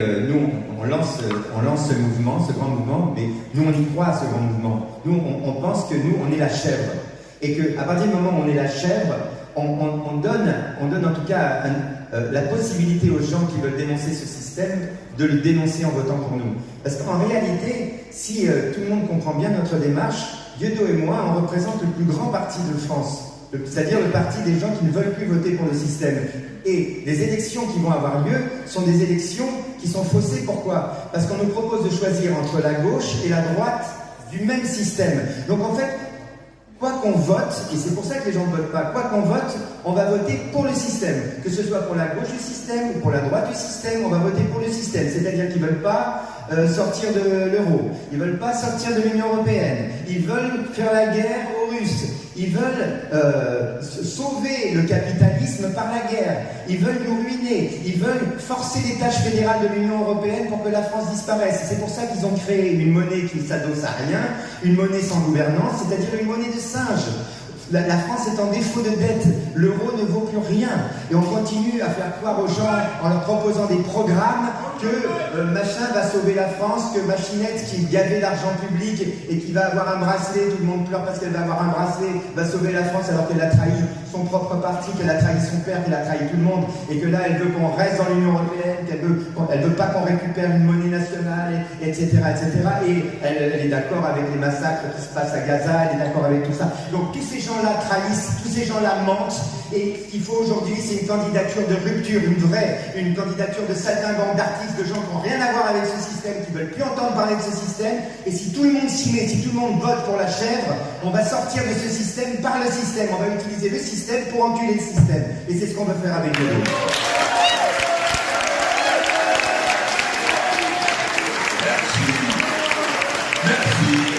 Nous, on lance ce mouvement, ce grand mouvement, mais nous, on y croit à ce grand mouvement. Nous, on pense que nous, on est la chèvre. Et qu'à partir du moment où on est la chèvre, on donne en tout cas la possibilité aux gens qui veulent dénoncer ce système de le dénoncer en votant pour nous. Parce qu'en réalité, si tout le monde comprend bien notre démarche, Dieudo et moi, on représente le plus grand parti de France. C'est-à-dire le parti des gens qui ne veulent plus voter pour le système. Et les élections qui vont avoir lieu sont des élections qui sont faussées. Pourquoi? Parce qu'on nous propose de choisir entre la gauche et la droite du même système. Donc en fait, quoi qu'on vote, et c'est pour ça que les gens ne votent pas, quoi qu'on vote, on va voter pour le système. Que ce soit pour la gauche du système ou pour la droite du système, on va voter pour le système. C'est-à-dire qu'ils ne veulent pas sortir de l'euro, ils ne veulent pas sortir de l'Union européenne, ils veulent faire la guerre aux Russes, ils veulent sauver le capitalisme par la guerre, ils veulent nous ruiner, ils veulent forcer les tâches fédérales de l'Union européenne pour que la France disparaisse. C'est pour ça qu'ils ont créé une monnaie qui ne s'adosse à rien, une monnaie sans gouvernance, c'est-à-dire une monnaie de singe. La France est en défaut de dette, l'euro ne vaut plus rien. Et on continue à faire croire aux gens, en leur proposant des programmes, que machin va sauver la France, que Machinette, qui est gavé d'argent public et qui va avoir un bracelet, tout le monde pleure parce qu'elle va avoir un bracelet, va sauver la France alors qu'elle a trahi son propre parti, qu'elle a trahi son père, qu'elle a trahi tout le monde, et que là elle veut qu'on reste dans l'Union européenne, qu'elle veut pas qu'on récupère une monnaie nationale, etc. Et elle est d'accord avec les massacres qui se passent à Gaza, elle est d'accord avec tout ça. Donc tous ces gens-là trahissent, tous ces gens-là mentent, et ce qu'il faut aujourd'hui, c'est une candidature de rupture, une candidature de saltimbanque, d'artistes, de gens qui n'ont rien à voir avec ce système, qui ne veulent plus entendre parler de ce système. Et si tout le monde s'y met, si tout le monde vote pour la chèvre, on va sortir de ce système par le système. On va utiliser le système pour enculer le système. Et c'est ce qu'on veut faire avec eux. Merci.